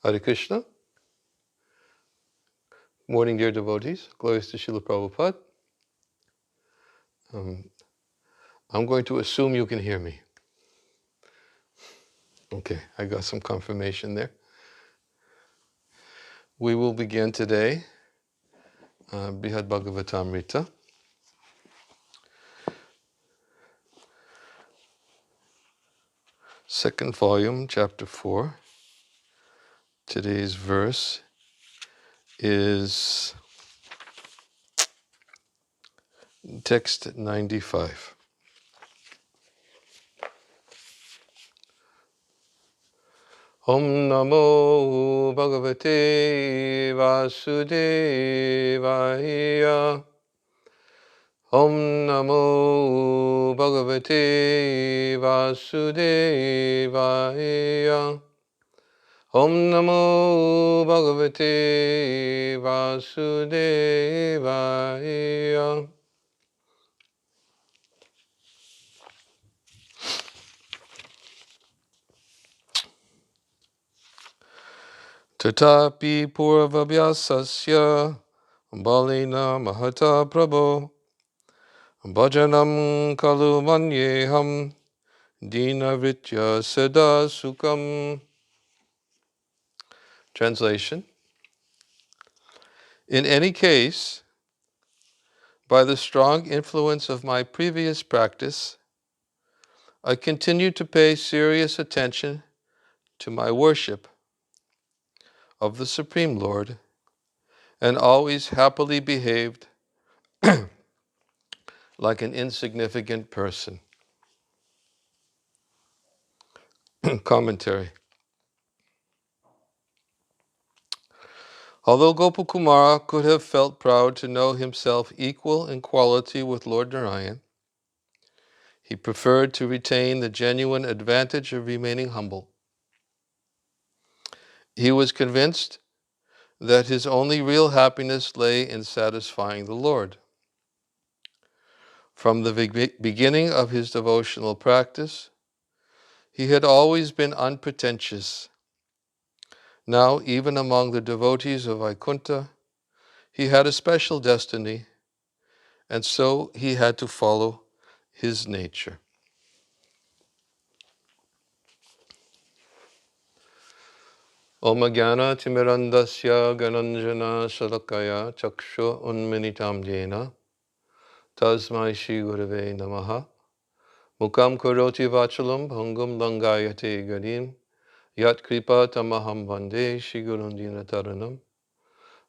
Hare Krishna. Morning, dear devotees. Glories to Srila Prabhupada. I'm going to assume you can hear me. Okay, I got some confirmation there. We will begin today, Brihad Bhagavatamrita. Second volume, chapter 4. Today's verse is text 95. Om Namo Bhagavate Vasudevaya. Om Namo Bhagavate Vasudevaya. Om Namo Bhagavate Vasudevaya. Tatapi Purvabhyasasya Balena Mahata Prabho Bhajanam Kalu Manyeham Dinavritya Sada Sukam. Translation. In any case, by the strong influence of my previous practice, I continue to pay serious attention to my worship of the Supreme Lord and always happily behaved like an insignificant person. Commentary. Although Gopakumara could have felt proud to know himself equal in quality with Lord Narayan, he preferred to retain the genuine advantage of remaining humble. He was convinced that his only real happiness lay in satisfying the Lord. From the beginning of his devotional practice, he had always been unpretentious. Now, even among the devotees of Vaikuntha, he had a special destiny, and so he had to follow his nature. Om Jnana Timirandasya Gananjana Salakaya Chakshu Unminitam Jena Tasmai Shri Gurave Namaha Mukam Karoti Vachalam Bhangam Langayate Gadim Yat Kripa Tamaham Vande Shri Gurundina Taranam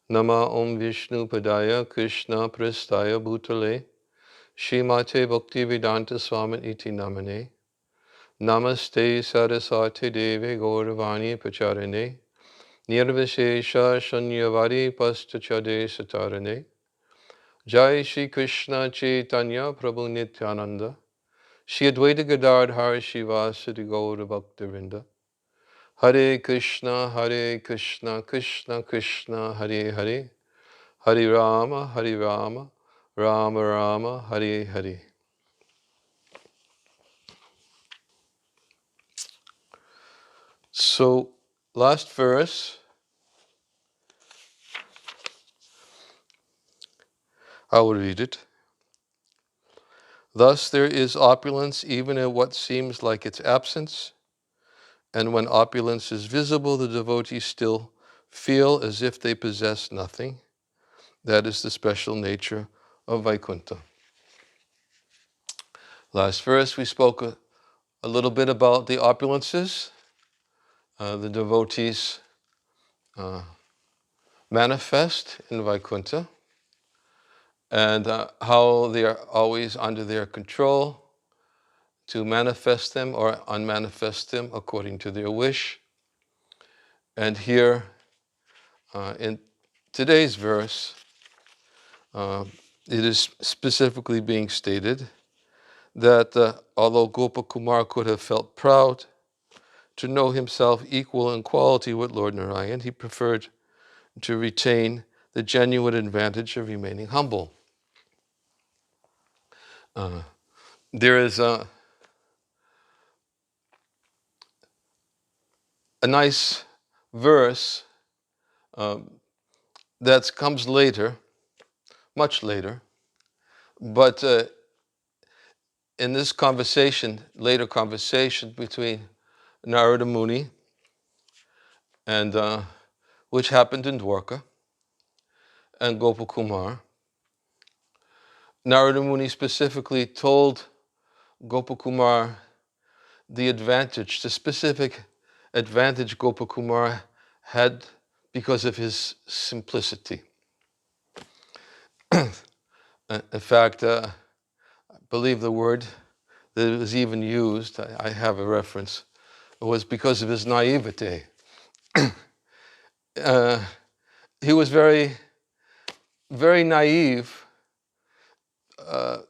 Nama Om Vishnu Padaya Krishna Prastaya Bhutale Shrimate Bhakti Vedanta Swami Iti Namane Namaste Saraswati Deve Gauravani Pacharane Nirvishesha Shanyavari Pastachade Satarane Jai Shri Krishna Chaitanya Prabhu Nityananda Shri Advaita Gadadhar Shivasati Gaura Bhaktivinda Hare Krishna Krishna Krishna Hare Hare Hare Rama Rama Rama Hare Hare. So, last verse, I will read it. Thus there is opulence even in what seems like its absence, and when opulence is visible, the devotees still feel as if they possess nothing. That is the special nature of Vaikuntha. Last verse, we spoke a little bit about the opulences. The devotees manifest in Vaikuntha, and how they are always under their control to manifest them or unmanifest them according to their wish. And here, in today's verse, it is specifically being stated that although Gopakumar could have felt proud to know himself equal in quality with Lord Narayan, he preferred to retain the genuine advantage of remaining humble. There is a nice verse that comes later, much later, but in this conversation, later conversation between Narada Muni and which happened in Dwarka, and Gopakumar, Narada Muni specifically told Gopakumar the specific advantage Gopakumar had because of his simplicity. In fact, I believe the word that was even used, I have a reference, was because of his naivete. He was very, very naive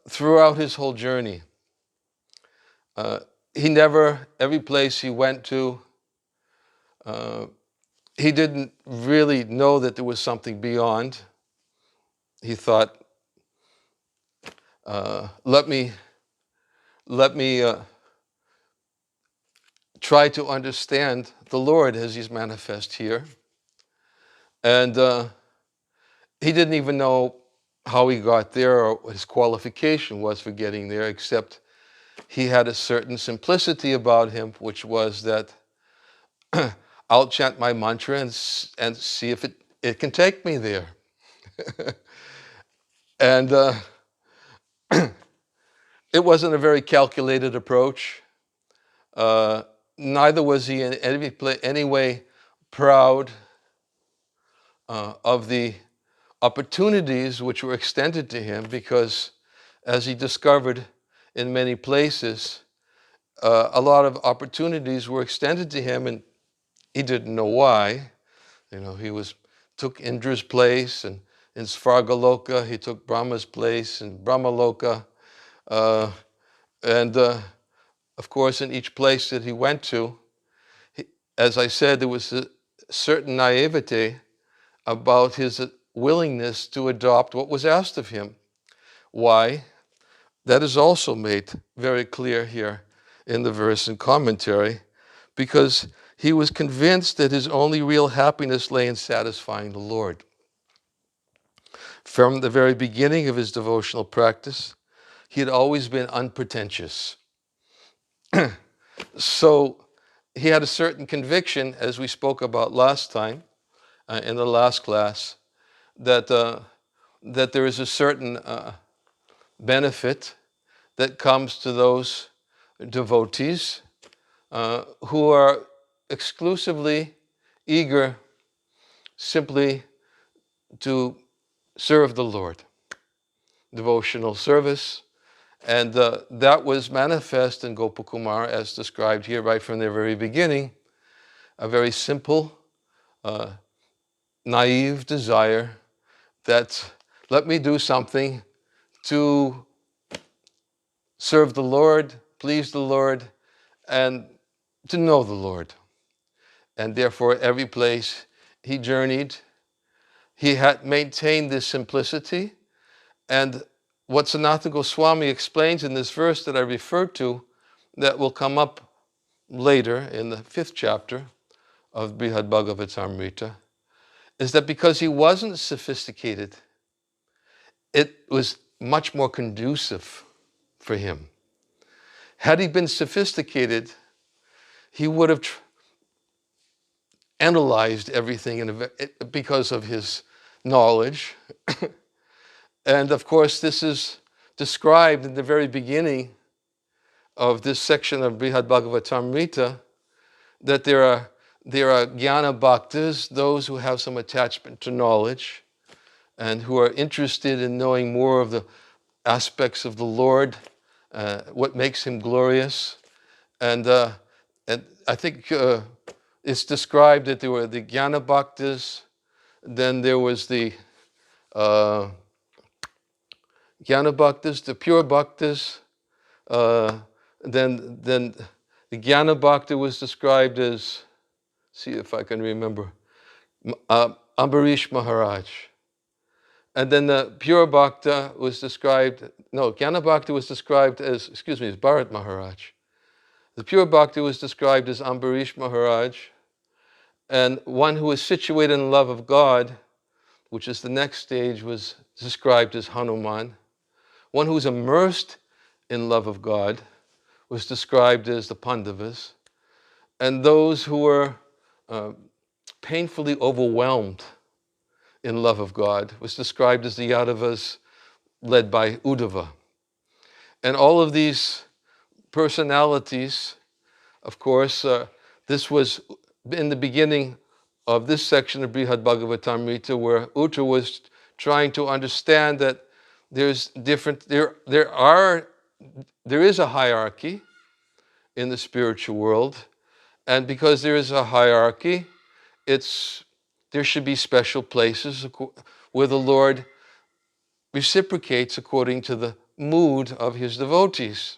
throughout his whole journey. He never, every place he went to, he didn't really know that there was something beyond. He thought, let me try to understand the Lord as he's manifest here. And he didn't even know how he got there or what his qualification was for getting there, except he had a certain simplicity about him, which was that I'll chant my mantra and see if it can take me there. And it wasn't a very calculated approach. Neither was he in any way proud of the opportunities which were extended to him, because as he discovered in many places, a lot of opportunities were extended to him and he didn't know why. You know, he took Indra's place, and in Svargaloka he took Brahma's place in Brahmaloka. And of course, in each place that he went to, as I said, there was a certain naivete about his willingness to adopt what was asked of him. Why? That is also made very clear here in the verse and commentary, because he was convinced that his only real happiness lay in satisfying the Lord. From the very beginning of his devotional practice, he had always been unpretentious. So he had a certain conviction, as we spoke about last time, in the last class, that there is a certain benefit that comes to those devotees who are exclusively eager simply to serve the Lord. Devotional service. And that was manifest in Gopakumar as described here right from the very beginning. A very simple, naive desire that let me do something to serve the Lord, please the Lord, and to know the Lord. And therefore, every place he journeyed, he had maintained this simplicity. And what Sanatana Goswami explains in this verse that I referred to, that will come up later in the 5th chapter of Brihad Bhagavatamrita, is that because he wasn't sophisticated, it was much more conducive for him. Had he been sophisticated, he would have analyzed everything because of his knowledge. And of course, this is described in the very beginning of this section of Brihad Bhagavatamrita, that there are jnana bhaktas, those who have some attachment to knowledge and who are interested in knowing more of the aspects of the Lord, what makes him glorious. And I think it's described that there were the jnana bhaktas, then there was the jnana bhaktas, the pure bhaktas, then the jnana bhakta was described as, see if I can remember, Ambarish Maharaj. And then the pure bhakta was described, no, jnana bhakta was described as, as Bharat Maharaj. The pure bhakta was described as Ambarish Maharaj. And one who is situated in the love of God, which is the next stage, was described as Hanuman. One who is immersed in love of God was described as the Pandavas. And those who were painfully overwhelmed in love of God was described as the Yadavas, led by Uddhava. And all of these personalities, of course, this was in the beginning of this section of Brihad Bhagavatamrita, where Uttara was trying to understand that there is a hierarchy in the spiritual world, and because there is a hierarchy, there should be special places where the Lord reciprocates according to the mood of his devotees.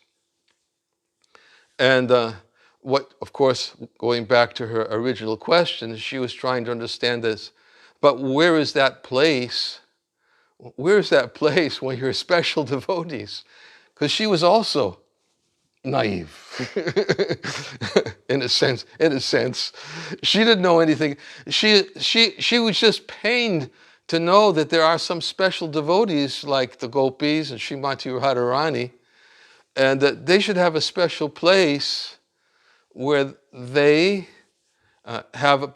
And of course, going back to her original question, she was trying to understand this. But where is that place? Where is that place when you're special devotees? Because she was also naive, in a sense. She didn't know anything. She was just pained to know that there are some special devotees like the gopis and Srimati Radharani, and that they should have a special place where they have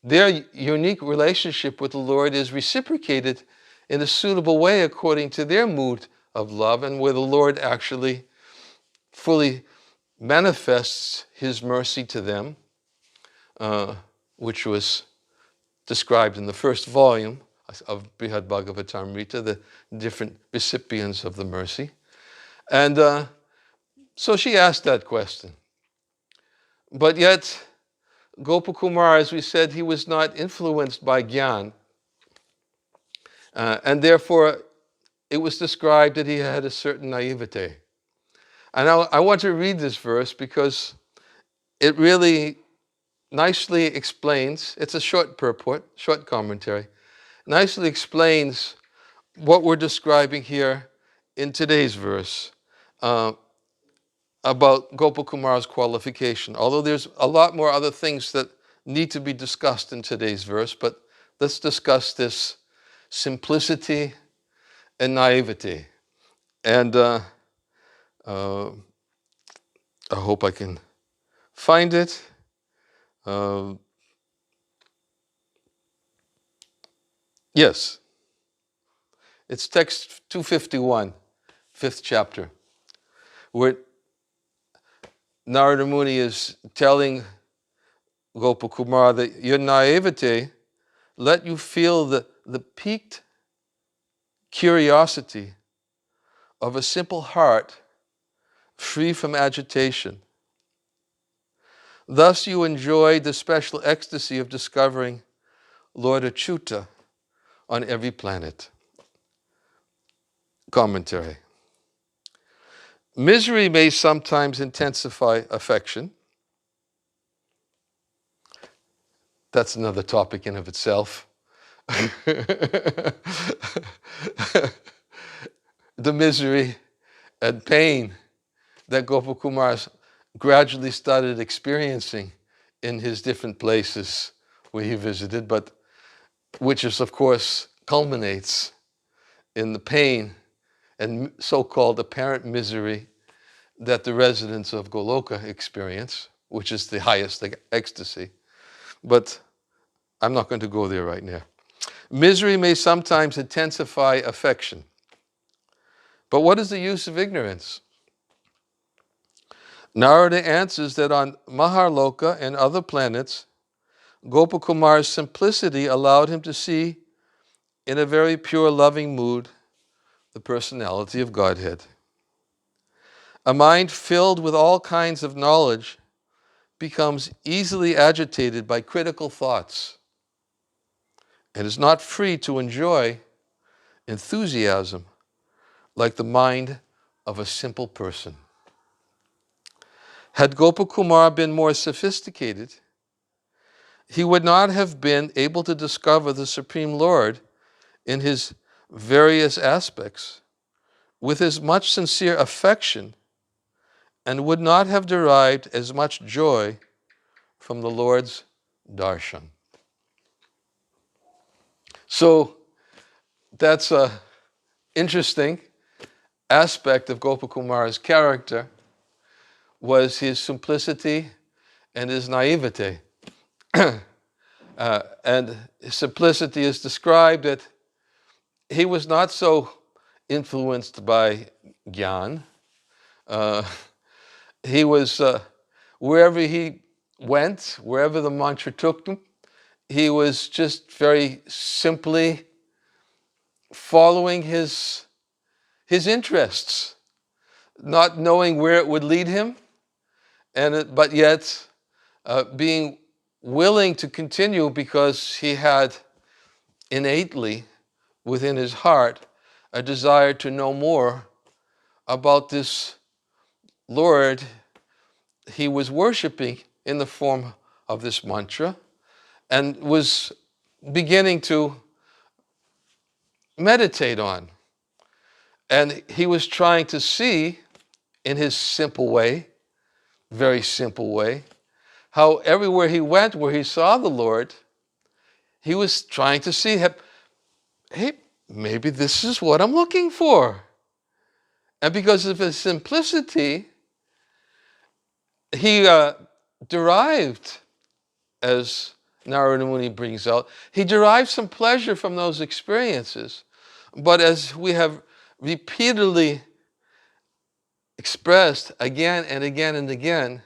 their unique relationship with the Lord is reciprocated in a suitable way according to their mood of love, and where the Lord actually fully manifests his mercy to them, which was described in the first volume of Brihad Bhagavatamrita, the different recipients of the mercy. And so she asked that question. But yet, Gopakumar, as we said, he was not influenced by Gyan. And therefore, it was described that he had a certain naivete. And I want to read this verse because it really nicely explains, it's a short purport, short commentary, nicely explains what we're describing here in today's verse about Gopakumar's qualification. Although there's a lot more other things that need to be discussed in today's verse, but let's discuss this simplicity and naivety. And I hope I can find it. Yes, it's text 251, 5th chapter, where Narada Muni is telling Gopakumar that your naivete let you feel the piqued curiosity of a simple heart free from agitation. Thus you enjoy the special ecstasy of discovering Lord Achyuta on every planet. Commentary. Misery may sometimes intensify affection. That's another topic in of itself. The misery and pain that Gopakumar gradually started experiencing in his different places where he visited, but which is, of course, culminates in the pain and so-called apparent misery that the residents of Goloka experience, which is the highest ecstasy. But I'm not going to go there right now. Misery may sometimes intensify affection. But what is the use of ignorance? Narada answers that on Maharloka and other planets, Gopakumar's simplicity allowed him to see in a very pure, loving mood the personality of Godhead. A mind filled with all kinds of knowledge becomes easily agitated by critical thoughts and is not free to enjoy enthusiasm like the mind of a simple person. Had Gopakumar been more sophisticated, he would not have been able to discover the Supreme Lord in his various aspects with as much sincere affection, and would not have derived as much joy from the Lord's darshan. So that's an interesting aspect of Gopakumar's character, was his simplicity and his naivete. And his simplicity is described that he was not so influenced by Gyan. He was, wherever he went, wherever the mantra took him, he was just very simply following his interests, not knowing where it would lead him, but yet being willing to continue because he had innately within his heart a desire to know more about this Lord he was worshiping in the form of this mantra, and was beginning to meditate on. And he was trying to see, in his simple way, very simple way, how everywhere he went, where he saw the Lord, he was trying to see, hey, maybe this is what I'm looking for. And because of his simplicity, he derived, as Narada Muni brings out, he derived some pleasure from those experiences. But as we have repeatedly expressed again and again and again,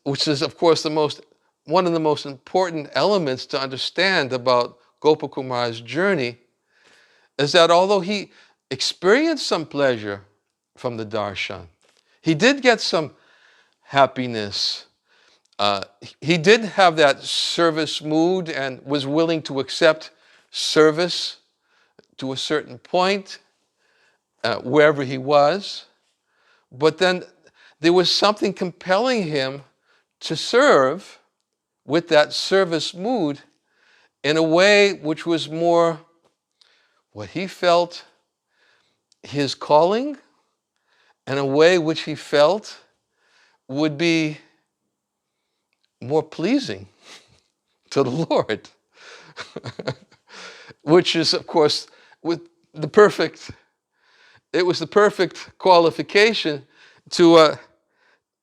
which is, of course, one of the most important elements to understand about Gopakumar's journey, is that although he experienced some pleasure from the darshan, he did get some happiness. He did have that service mood and was willing to accept service to a certain point, wherever he was. But then there was something compelling him to serve with that service mood in a way which was more what he felt his calling, and a way which he felt would be more pleasing to the Lord. Which is, of course, it was the perfect qualification to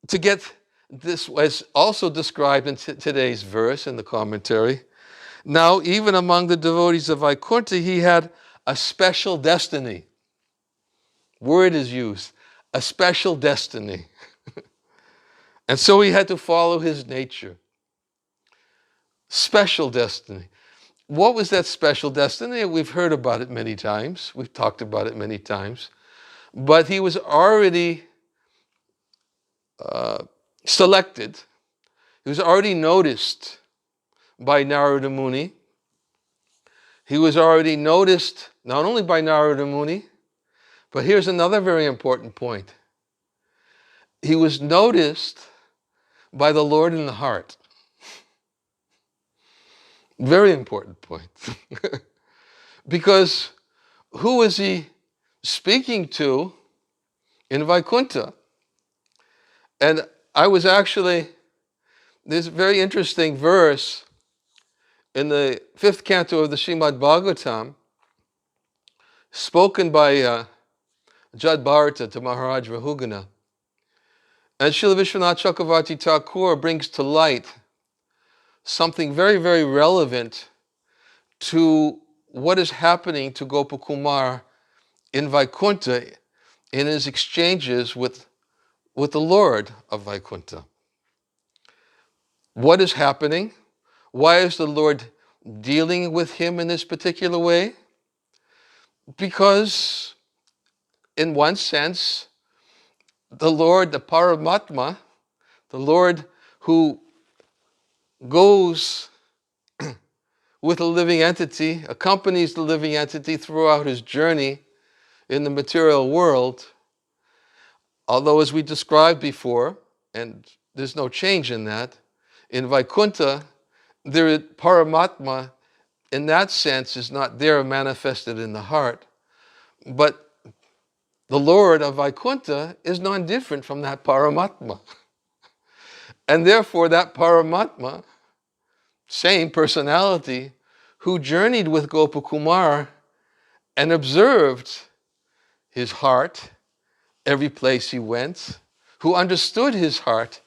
get this, as also described in today's verse in the commentary. Now, even among the devotees of Vaikuntha, he had a special destiny. Word is used, a special destiny. And so he had to follow his nature. Special destiny. What was that special destiny? We've heard about it many times. We've talked about it many times. But he was already selected. He was already noticed by Narada Muni. He was already noticed not only by Narada Muni, but here's another very important point. He was noticed by the Lord in the heart. Very important point. Because who was he speaking to in Vaikuntha? And there's a very interesting verse in the 5th canto of the Shema Bhagavatam, spoken by Jad Bharata to Maharaj Rahugana. And Srila Vishwanath Chakravarti Thakur brings to light something very, very relevant to what is happening to Gopakumar in Vaikuntha in his exchanges with the Lord of Vaikuntha. What is happening? Why is the Lord dealing with him in this particular way? Because, in one sense, the Lord, the Paramatma, the Lord who goes with a living entity, accompanies the living entity throughout his journey in the material world, although as we described before, and there's no change in that, in Vaikuntha, Paramatma, in that sense, is not there manifested in the heart, but the Lord of Vaikuntha is non-different from that Paramatma. And therefore, that Paramatma same personality who journeyed with Gopakumar and observed his heart every place he went, who understood his heart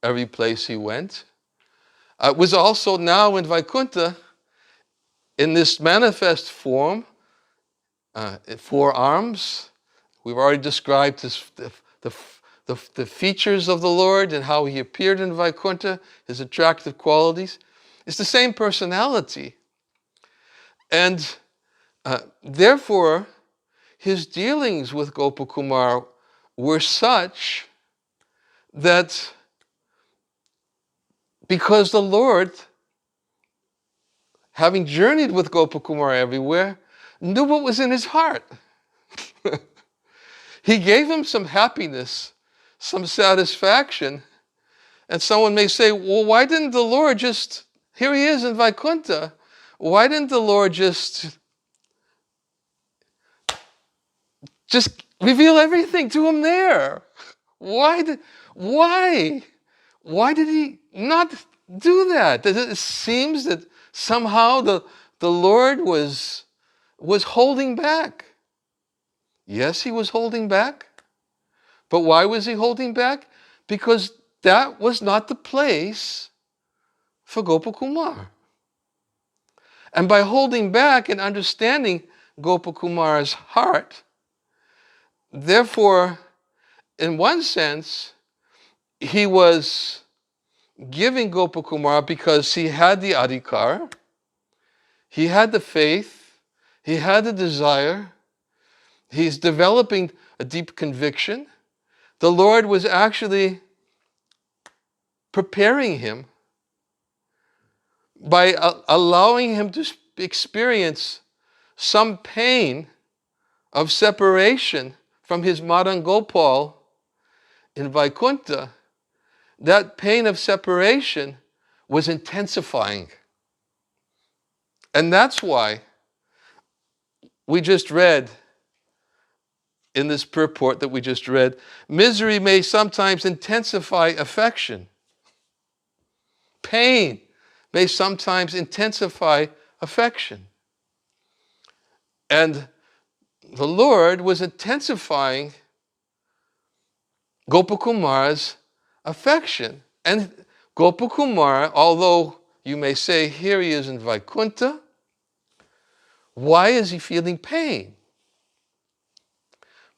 every place he went, was also now in Vaikuntha in this manifest form, 4 arms. We've already described the features of the Lord and how he appeared in Vaikuntha, his attractive qualities. It's the same personality. And therefore, his dealings with Gopakumar were such that because the Lord, having journeyed with Gopakumar everywhere, knew what was in his heart. He gave him some happiness, some satisfaction. And someone may say, well, why didn't the Lord just, here he is in Vaikuntha, why didn't the Lord just reveal everything to him there? Why did he not do that? It seems that somehow the Lord was holding back. Yes, he was holding back. But why was he holding back? Because that was not the place for Gopakumar. And by holding back and understanding Gopakumar's heart, therefore, in one sense, he was giving Gopakumar because he had the adhikar, he had the faith, he had the desire, he's developing a deep conviction. The Lord was actually preparing him by allowing him to experience some pain of separation from his Madan Gopal in Vaikuntha. That pain of separation was intensifying. And that's why we just read in this purport that we just read, misery may sometimes intensify affection. Pain may sometimes intensify affection. And the Lord was intensifying Gopakumar's affection. And Gopakumar, although you may say, here he is in Vaikuntha, why is he feeling pain?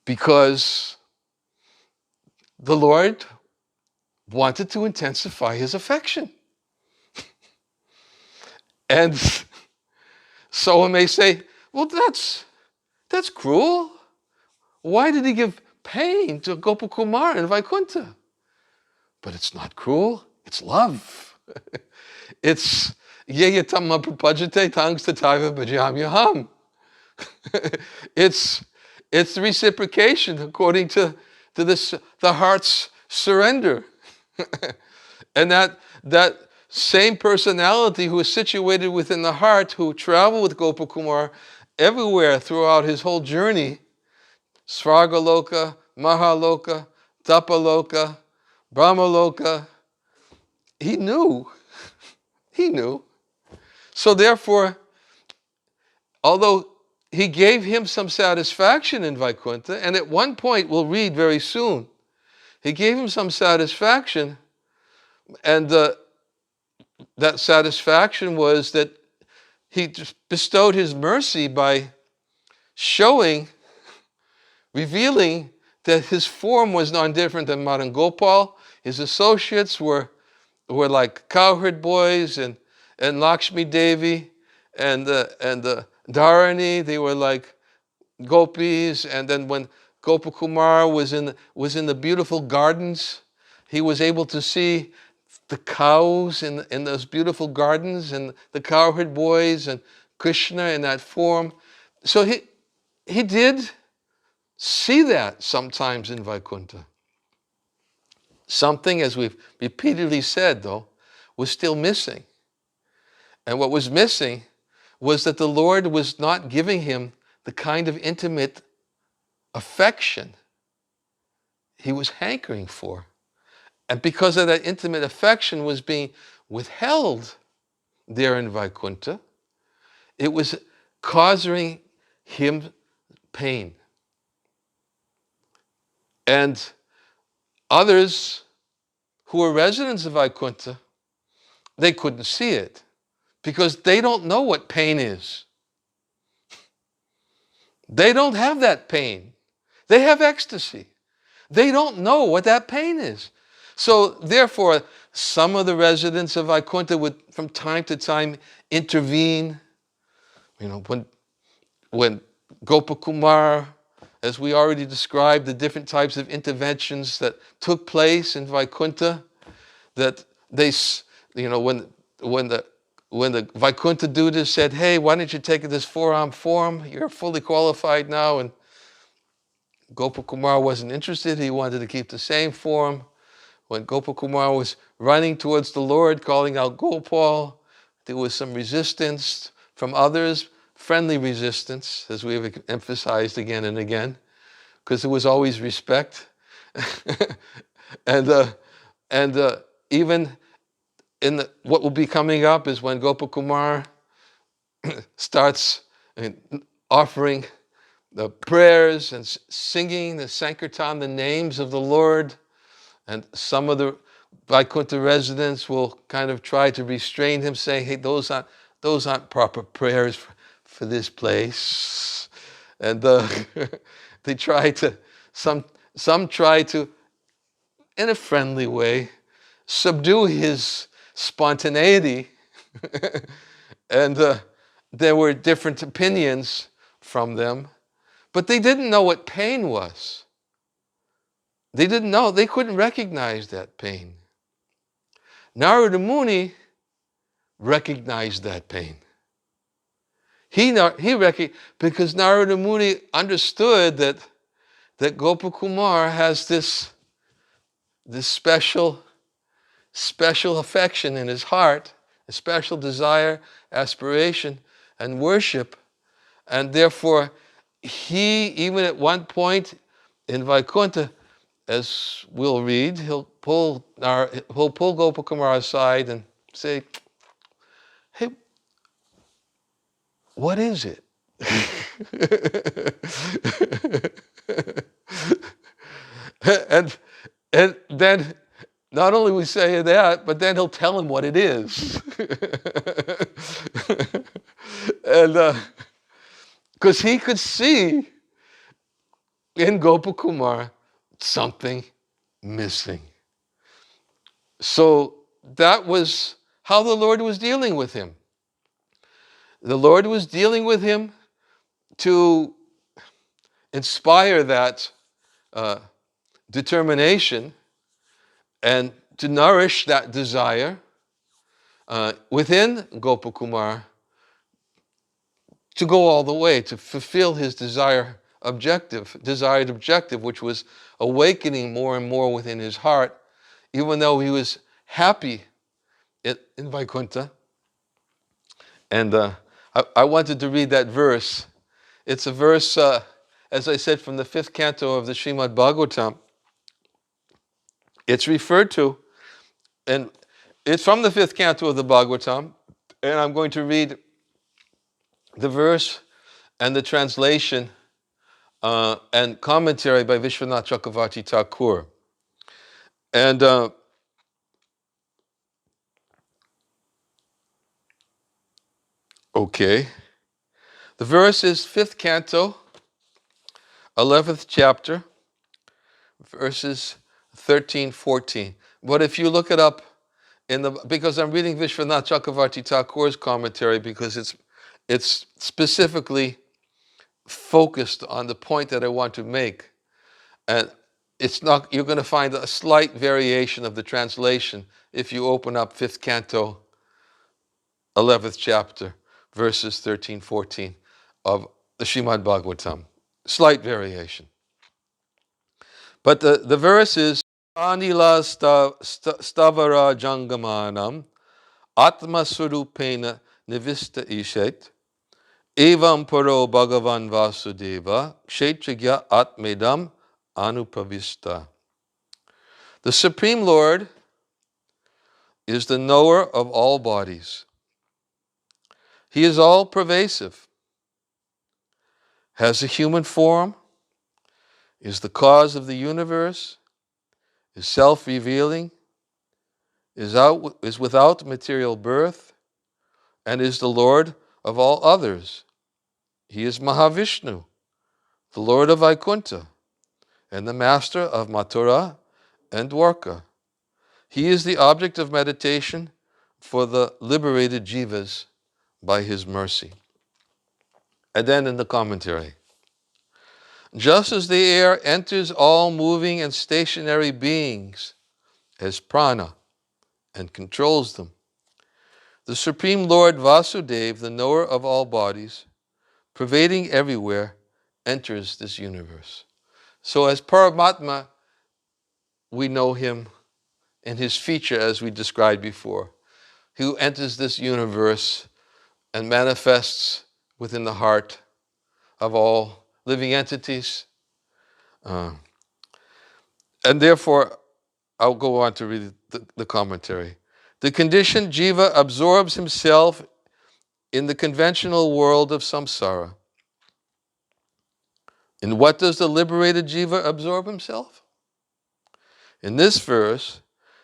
Because the Lord wanted to intensify his affection. And someone may say, well, that's cruel. Why did he give pain to Gopakumar in Vaikuntha? But it's not cruel, it's love. It's yeyatamma prapajate tangstataiva bhajamyaham. It's the reciprocation according to the heart's surrender. And that same personality who is situated within the heart, who traveled with Gopakumar everywhere throughout his whole journey, Svargaloka, Mahaloka, Tapaloka, Brahmaloka, he knew. He knew. So therefore, although he gave him some satisfaction in Vaikuntha, and at one point, we'll read very soon, he gave him some satisfaction, and that satisfaction was that he bestowed his mercy by revealing that his form was not different than Madan Gopal. His associates were like cowherd boys and Lakshmi Devi and Dharani. They were like gopis. And then when Gopakumar was in the beautiful gardens, he was able to see the cows in those beautiful gardens and the cowherd boys and Krishna in that form. So he did see that sometimes in Vaikuntha. Something, as we've repeatedly said, though, was still missing. And what was missing was that the Lord was not giving him the kind of intimate affection he was hankering for. And because of that intimate affection was being withheld there in Vaikuntha. It was causing him pain. And others who were residents of Vaikuntha, they couldn't see it because they don't know what pain is. They don't have that pain. They have ecstasy. They don't know what that pain is. So therefore, some of the residents of Vaikuntha would from time to time intervene. When Gopakumar, as we already described, the different types of interventions that took place in Vaikuntha, that they, when the Vaikuntha Dutas said, hey, why don't you take this four-arm form? You're fully qualified now. And Gopakumar wasn't interested. He wanted to keep the same form. When Gopakumar was running towards the Lord, calling out Gopal, there was some resistance from others, friendly resistance, as we have emphasized again and again, because there was always respect. and even in what will be coming up is when Gopakumar starts offering the prayers and singing the Sankirtan, the names of the Lord, and some of the Vaikuntha residents will kind of try to restrain him, saying, hey, those aren't proper prayers for this place. And they try to, some try to, in a friendly way, subdue his spontaneity. And there were different opinions from them, but they didn't know what pain was. They didn't know, they couldn't recognize that pain. Narada Muni recognized that pain. Because Narada Muni understood that Gopakumar has this special affection in his heart, a special desire, aspiration, and worship. And therefore, he, even at one point in Vaikuntha, as we'll read, he'll pull Gopakumar aside and say, hey, what is it? and then not only we say that, but then he'll tell him what it is. And because he could see in Gopakumar something missing. So that was how the Lord was dealing with him. The Lord was dealing with him to inspire that determination and to nourish that desire within Gopakumar to go all the way, to fulfill his desired objective, which was awakening more and more within his heart, even though he was happy in Vaikuntha. And I wanted to read that verse. It's a verse, as I said, from the 5th canto of the Shema Bhagavatam. It's referred to, and it's from the 5th canto of the Bhagavatam, and I'm going to read the verse and the translation and commentary by Vishwanath Chakravarti Thakur. And okay, the verse is 5th canto, 11th chapter, verses 13, 14. But if you look it up because I'm reading Vishwanath Chakravarti Thakur's commentary, because it's specifically focused on the point that I want to make. And you're going to find a slight variation of the translation if you open up 5th canto, 11th chapter, verses 13, 14 of the Shrimad Bhagavatam. Slight variation. But the verse is, Anila stavara jangamanam atma surupena nivista ishet evam paro bhagavan vasudeva kshetrigya atmedam anupavista. The Supreme Lord is the knower of all bodies. He is all pervasive, has a human form, is the cause of the universe, is self-revealing, is without material birth, and is the Lord of all others. He is Mahavishnu, the Lord of Vaikuntha, and the master of Mathura and Dwarka. He is the object of meditation for the liberated jivas by his mercy. And then in the commentary, just as the air enters all moving and stationary beings as prana and controls them, the Supreme Lord Vasudeva, the knower of all bodies, pervading everywhere, enters this universe. So as Paramatma, we know him in his feature as we described before, who enters this universe and manifests within the heart of all living entities. And therefore, I'll go on to read the commentary. The conditioned jiva absorbs himself in the conventional world of samsara. In what does the liberated jiva absorb himself? In this verse,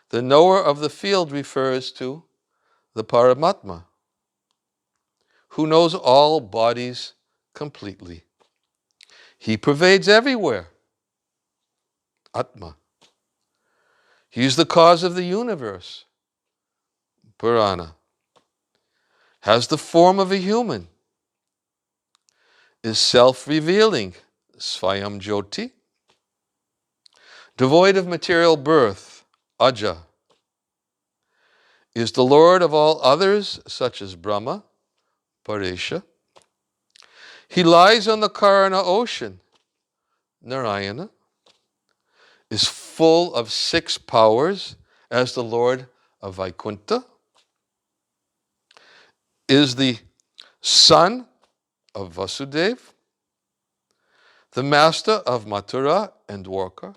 the knower of the field refers to the Paramatma, who knows all bodies completely. He pervades everywhere. Atma. He is the cause of the universe. Purana. Has the form of a human. Is self-revealing. Svayam Jyoti. Devoid of material birth. Aja. Is the Lord of all others, such as Brahma. Paresha. He lies on the Karana ocean. Narayana. Is full of 6 powers as the Lord of Vaikuntha. Is the son of Vasudeva, the master of Mathura and Dwarka,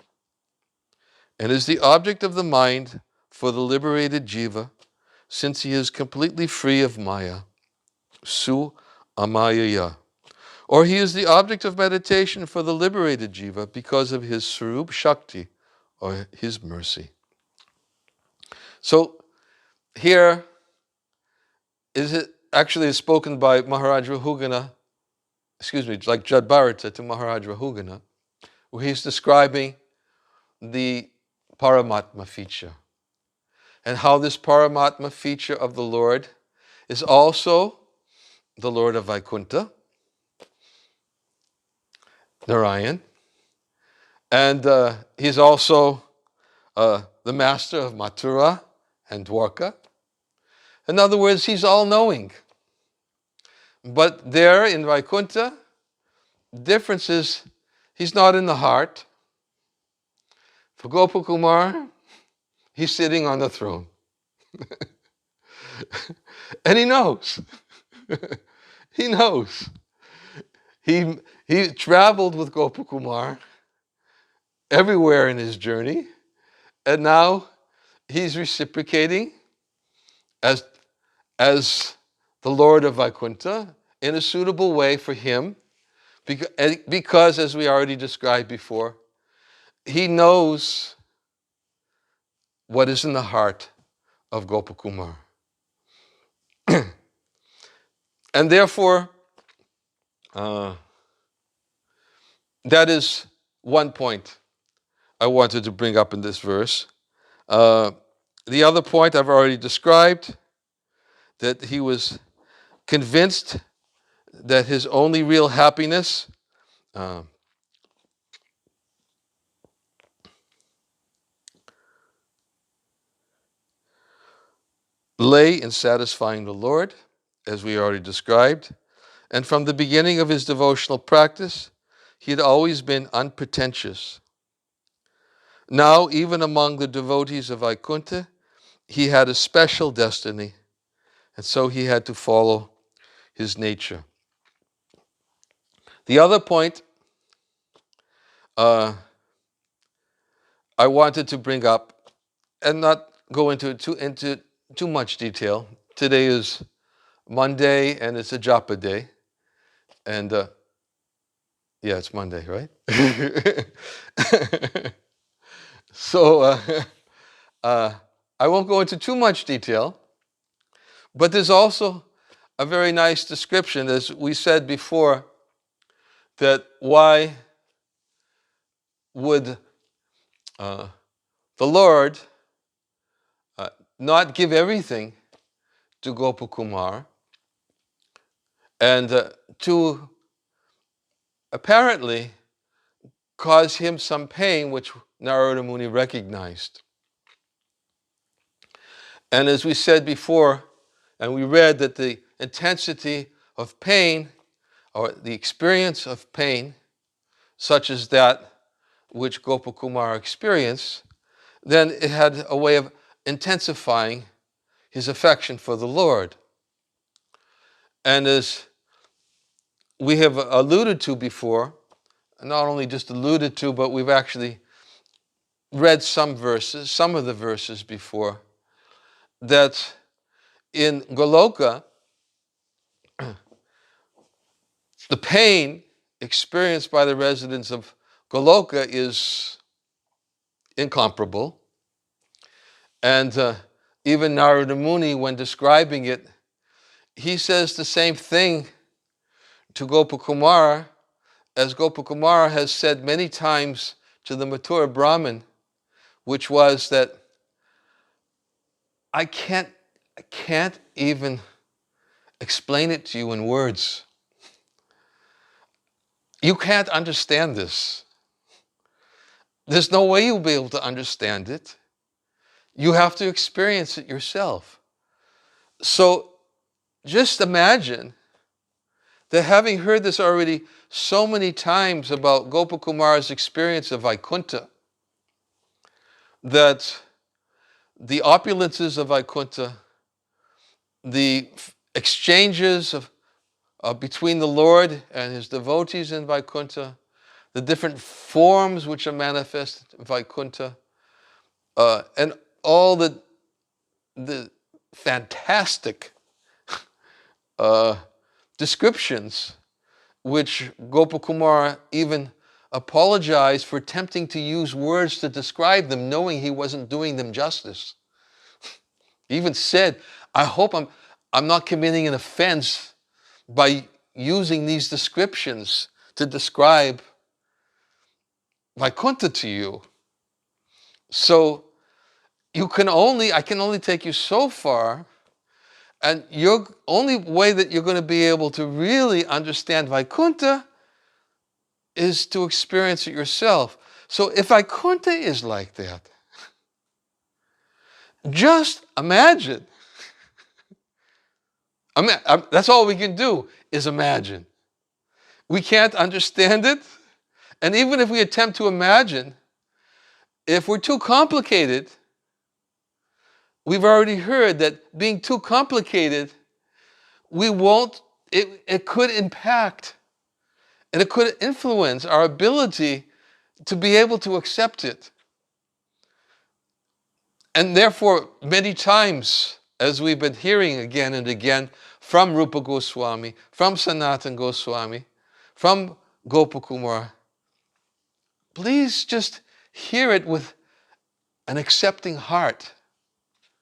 and is the object of the mind for the liberated jiva, since he is completely free of maya, su amayaya. Or he is the object of meditation for the liberated jiva because of his Sarup Shakti, or his mercy. So here is it actually spoken by Maharaj Rahugana, like Jad Bharata to Maharaj Rahugana, where he's describing the Paramatma feature and how this Paramatma feature of the Lord is also the Lord of Vaikuntha, Narayan, and he's also the master of Mathura and Dwarka. In other words, he's all-knowing. But there in Vaikuntha, the difference is he's not in the heart. For Gopakumar, he's sitting on the throne. And he knows. He knows. He traveled with Gopakumar everywhere in his journey, and now he's reciprocating as the Lord of Vaikuntha in a suitable way for him, because as we already described before, he knows what is in the heart of Gopakumar. And therefore, that is one point I wanted to bring up in this verse. The other point I've already described, that he was convinced that his only real happiness lay in satisfying the Lord, as we already described. And from the beginning of his devotional practice, he had always been unpretentious. Now, even among the devotees of Vaikuntha, he had a special destiny, and so he had to follow his nature. The other point I wanted to bring up, and not go into too much detail. Today is Monday, and it's a Japa day. And yeah, it's Monday, right? So I won't go into too much detail, but there's also a very nice description, as we said before, that why would the Lord not give everything to Gopakumar, and to apparently cause him some pain, which Narada Muni recognized. And as we said before, and we read that the intensity of pain, or the experience of pain, such as that which Gopakumar experienced, then it had a way of intensifying his affection for the Lord. And as we have alluded to before, not only just alluded to, but we've actually read some of the verses before, that in Goloka, the pain experienced by the residents of Goloka is incomparable. And even Narada Muni, when describing it, he says the same thing to Gopakumara as Gopakumara has said many times to the Mathura Brahmin, which was that I can't even explain it to you in words. You can't understand this. There's no way you'll be able to understand it. You have to experience it yourself. So just imagine that, having heard this already so many times about Gopakumar's experience of Vaikuntha, that the opulences of Vaikuntha, the exchanges between the Lord and his devotees in Vaikuntha, the different forms which are manifest in Vaikuntha, and all the fantastic descriptions which Gopakumara even apologized for attempting to use words to describe them, knowing he wasn't doing them justice. He even said, I hope I'm not committing an offense by using these descriptions to describe Vaikuntha to you. So I can only take you so far, and your only way that you're going to be able to really understand Vaikuntha is to experience it yourself. So if Vaikuntha is like that, just imagine. That's all we can do is imagine. We can't understand it. And even if we attempt to imagine, if we're too complicated, we've already heard that being too complicated, it could impact and it could influence our ability to be able to accept it. And therefore, many times, as we've been hearing again and again from Rupa Goswami, from Sanatana Goswami, from Gopakumar, please just hear it with an accepting heart,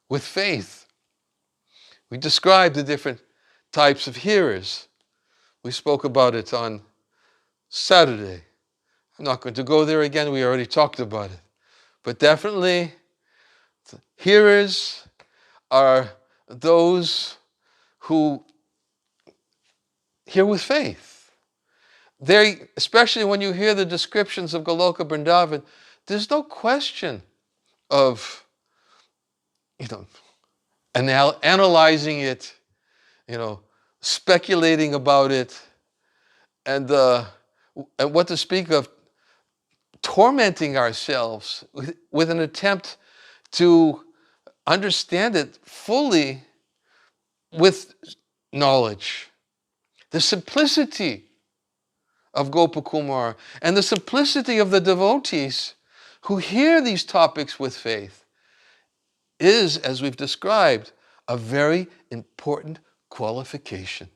with faith. We described the different types of hearers. We spoke about it on Saturday. I'm not going to go there again. We already talked about it. But definitely, hearers are those who hear with faith. Especially when you hear the descriptions of Goloka Vrindavan, there's no question of, analyzing it, speculating about it, and what to speak of tormenting ourselves with an attempt to understand it fully with knowledge. The simplicity of Gopakumar and the simplicity of the devotees who hear these topics with faith is, as we've described, a very important qualification.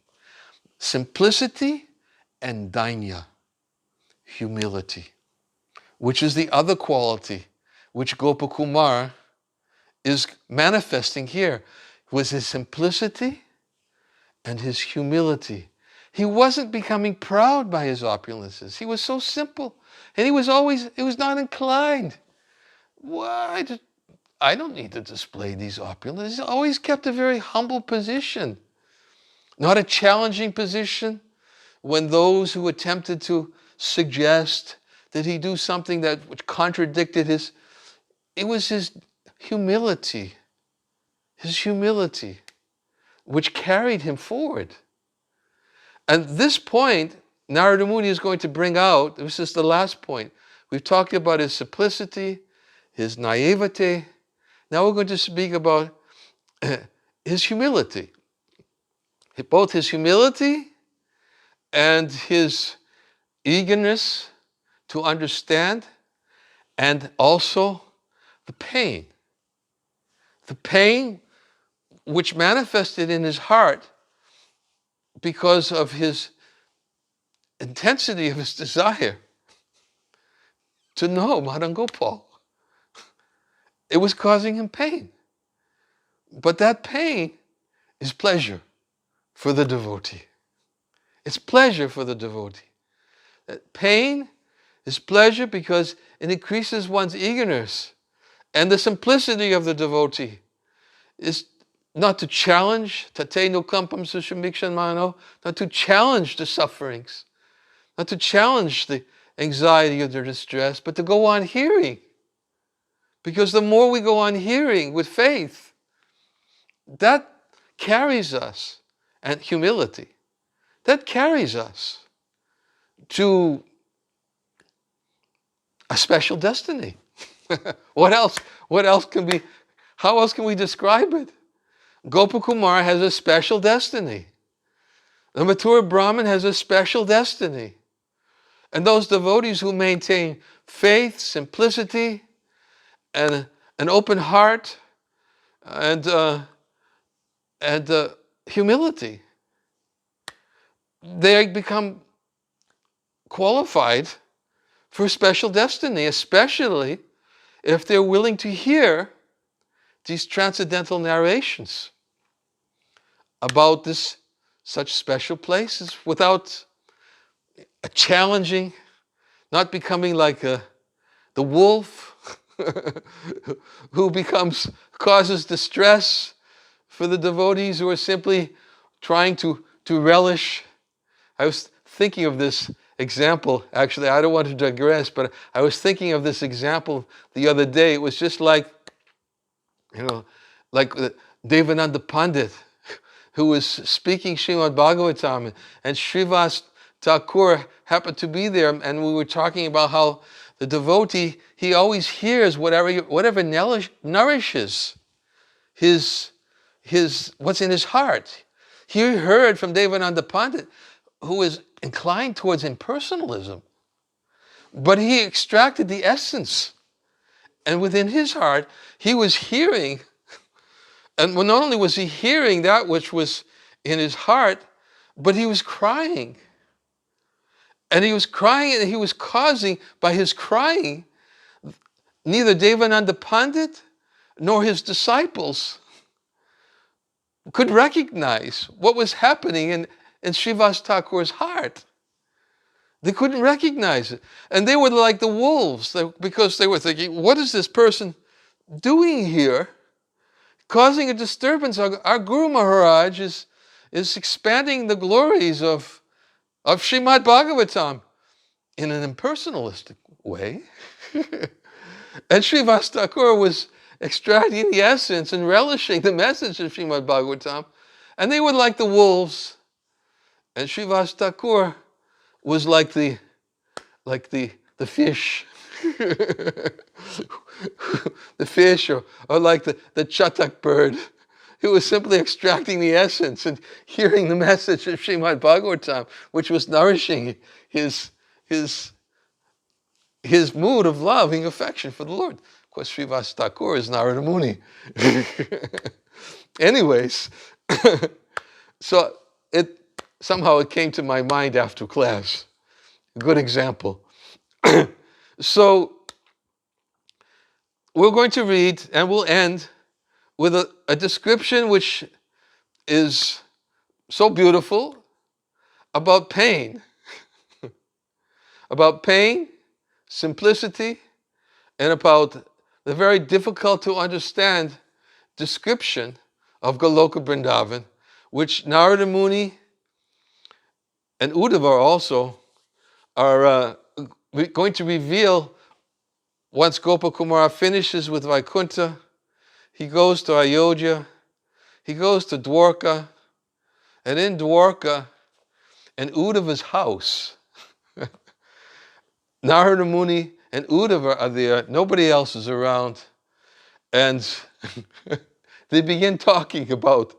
Simplicity and Dainya, humility, which is the other quality which Gopakumar is manifesting here, was his simplicity and his humility. He wasn't becoming proud by his opulences. He was so simple. And he was not inclined. Why? I don't need to display these opulences. He always kept a very humble position. Not a challenging position when those who attempted to suggest that he do something which contradicted it was his humility, which carried him forward. And this point, Narada Muni is going to bring out, this is the last point. We've talked about his simplicity, his naivete. Now we're going to speak about his humility. Both his humility and his eagerness to understand, and also the pain. The pain which manifested in his heart because of his intensity of his desire to know Madan Gopal. It was causing him pain. But that pain is pleasure for the devotee. It's pleasure for the devotee. That pain is pleasure because it increases one's eagerness. And the simplicity of the devotee is not to challenge, tate no kampam sushamikshan mano, not to challenge the sufferings, not to challenge the anxiety or the distress, but to go on hearing. Because the more we go on hearing with faith, that carries us, and humility, that carries us to a special destiny. What else can be, how else can we describe it? Gopakumar has a special destiny. The mature Brahmin has a special destiny. And those devotees who maintain faith, simplicity, and an open heart, and humility, they become qualified for a special destiny, especially if they're willing to hear these transcendental narrations about such special places without a challenging, not becoming like the wolf who causes distress for the devotees who are simply trying to relish. I was thinking of this example, actually, I don't want to digress, but I was thinking of this example the other day. It was just like Devananda Pandit, who was speaking Shema Bhagavatam, and Srivas Thakur happened to be there, and we were talking about how the devotee, he always hears whatever nourishes his what's in his heart. He heard from Devananda Pandit, who is inclined towards impersonalism, but he extracted the essence, and within his heart, he was hearing. And not only was he hearing that which was in his heart, but he was crying. And he was crying, and he was causing, by his crying, neither Devananda Pandit nor his disciples could recognize what was happening in Srivas Thakur's heart. They couldn't recognize it. And they were like the wolves, because they were thinking, what is this person doing here? Causing a disturbance. Our Guru Maharaj is expanding the glories of Srimad Bhagavatam in an impersonalistic way. And Srivas Thakur was extracting the essence and relishing the message of Srimad Bhagavatam. And they were like the wolves. And Srivas Thakur was like the fish. The fish, or like the chatak bird, who was simply extracting the essence and hearing the message of Srimad Bhagavatam, which was nourishing his mood of loving affection for the Lord. Of course, Srivas Thakur is Narada Muni. Anyways, So somehow it came to my mind after class. A good example. So we're going to read, and we'll end with a description which is so beautiful about pain. About pain, simplicity, and about the very difficult to understand description of Goloka Vrindavan, which Narada Muni and Uddhava also are going to reveal once Gopakumara finishes with Vaikuntha. He goes to Ayodhya, he goes to Dwarka, and in Dwarka, in Uddhava's house, Narada Muni and Uddhava are there, nobody else is around, and they begin talking about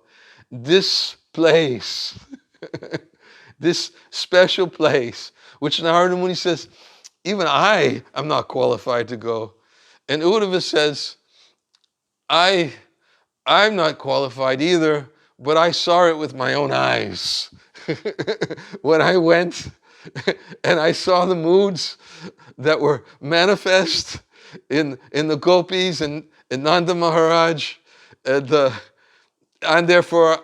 this place, this special place, which Narada Muni says, even I am not qualified to go. And Uddhava says, I'm not qualified either, but I saw it with my own eyes. When I went and I saw the moods that were manifest in the gopis and in Nanda Maharaj, and therefore,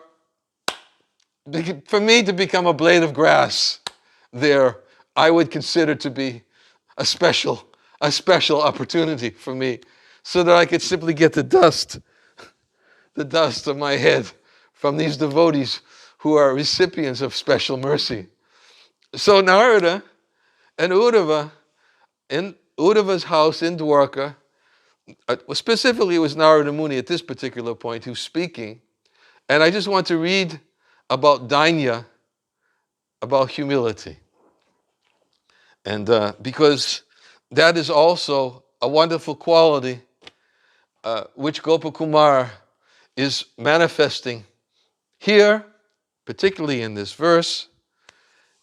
for me to become a blade of grass there, I would consider to be a special opportunity for me, so that I could simply get the dust of my head from these devotees who are recipients of special mercy. So Narada and Uddhava, in Uddhava's house in Dwarka, specifically it was Narada Muni at this particular point who's speaking, and I just want to read about Dainya, about humility. And because that is also a wonderful quality which Gopakumar is manifesting here, particularly in this verse,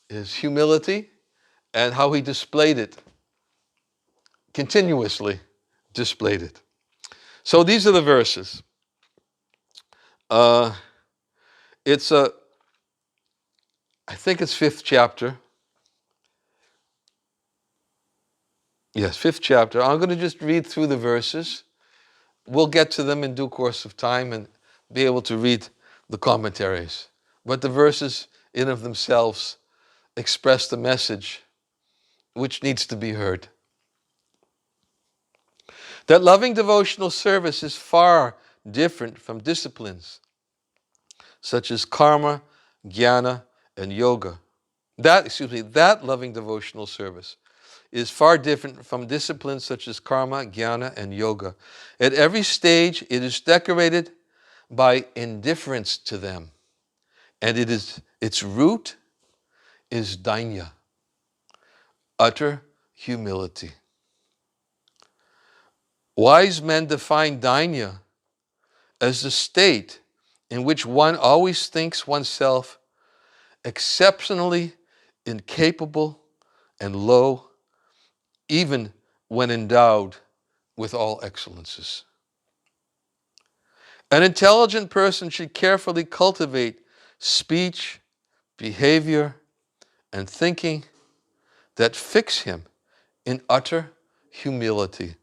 is humility and how he displayed it, continuously displayed it. So these are the verses. It's I think it's 5th chapter. Yes, 5th chapter. I'm going to just read through the verses. We'll get to them in due course of time and be able to read the commentaries. But the verses in of themselves express the message which needs to be heard. That loving devotional service is far different from disciplines such as karma, jnana, and yoga. That loving devotional service is far different from disciplines such as karma, jnana, and yoga. At every stage, it is decorated by indifference to them, and its root is Dainya, utter humility. Wise men define Dainya as the state in which one always thinks oneself exceptionally incapable and low, even when endowed with all excellences. An intelligent person should carefully cultivate speech, behavior, and thinking that fix him in utter humility.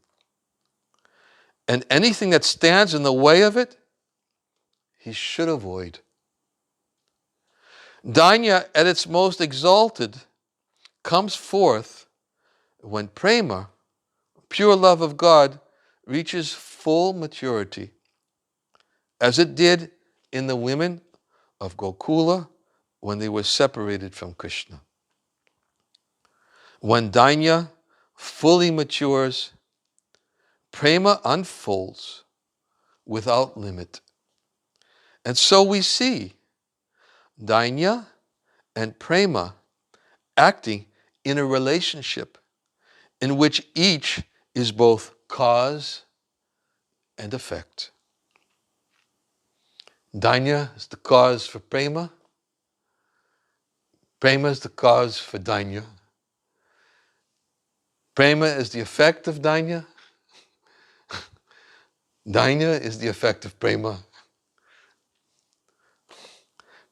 And anything that stands in the way of it, he should avoid. Dainya, at its most exalted, comes forth when prema, pure love of God, reaches full maturity, as it did in the women of Gokula when they were separated from Krishna. When Dainya fully matures, prema unfolds without limit. And so we see Dainya and prema acting in a relationship in which each is both cause and effect. Dainya is the cause for prema. Prema is the cause for Dainya. Prema is the effect of Dainya. Dainya is the effect of prema.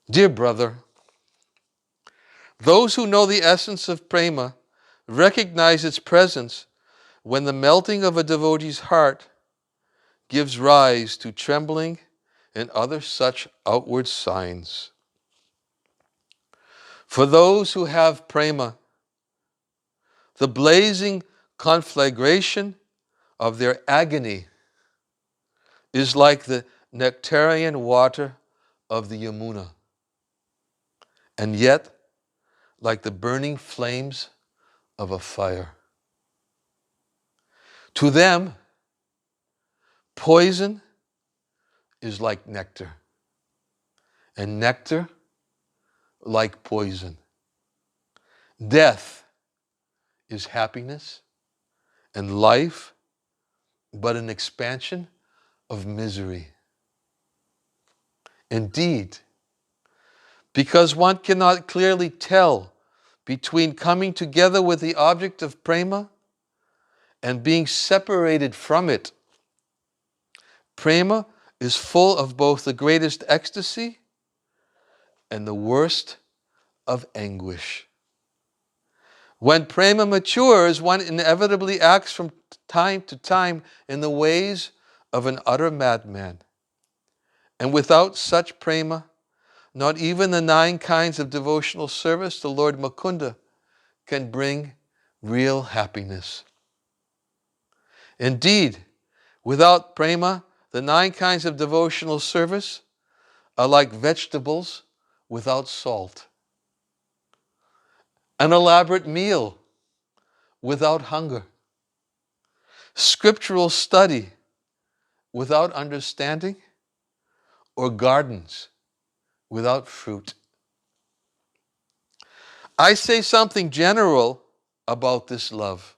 Dear brother, those who know the essence of prema recognize its presence when the melting of a devotee's heart gives rise to trembling and other such outward signs. For those who have prema, the blazing conflagration of their agony is like the nectarian water of the Yamuna, and yet like the burning flames of a fire. To them, poison is like nectar, and nectar like poison. Death is happiness, and life but an expansion of misery. Indeed, because one cannot clearly tell between coming together with the object of prema and being separated from it, prema is full of both the greatest ecstasy and the worst of anguish. When prema matures, one inevitably acts from time to time in the ways of an utter madman. And without such prema, not even the 9 kinds of devotional service to Lord Mukunda can bring real happiness. Indeed, without prema, the 9 kinds of devotional service are like vegetables without salt, an elaborate meal without hunger, scriptural study without understanding, or gardens without fruit. I say something general about this love,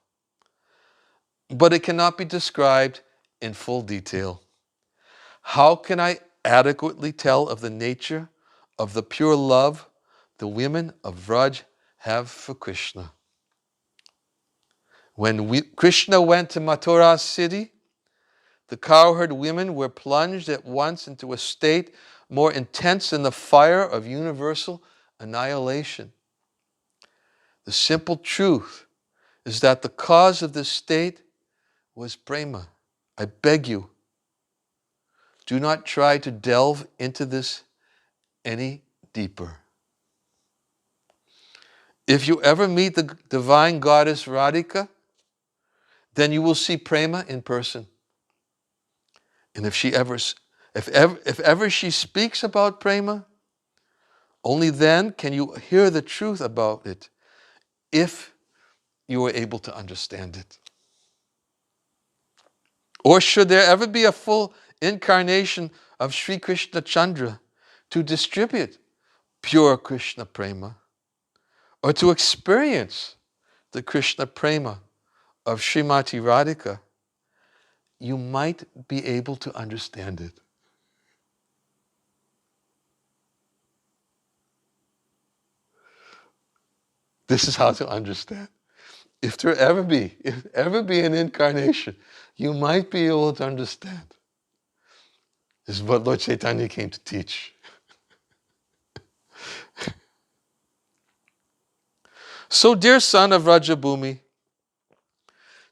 but it cannot be described in full detail. How can I adequately tell of the nature of the pure love the women of Vraj have for Krishna? When Krishna went to Mathura city, the cowherd women were plunged at once into a state more intense than the fire of universal annihilation. The simple truth is that the cause of this state was prema. I beg you, do not try to delve into this any deeper. If you ever meet the divine goddess Radhika, then you will see prema in person. And if ever she speaks about prema, only then can you hear the truth about it, if you are able to understand it. Or should there ever be a full incarnation of Sri Krishna Chandra to distribute pure Krishna prema, or to experience the Krishna prema of Srimati Radhika, you might be able to understand it. This is how to understand. If ever be an incarnation, you might be able to understand. This is what Lord Chaitanya came to teach. So, dear son of Rajabhumi,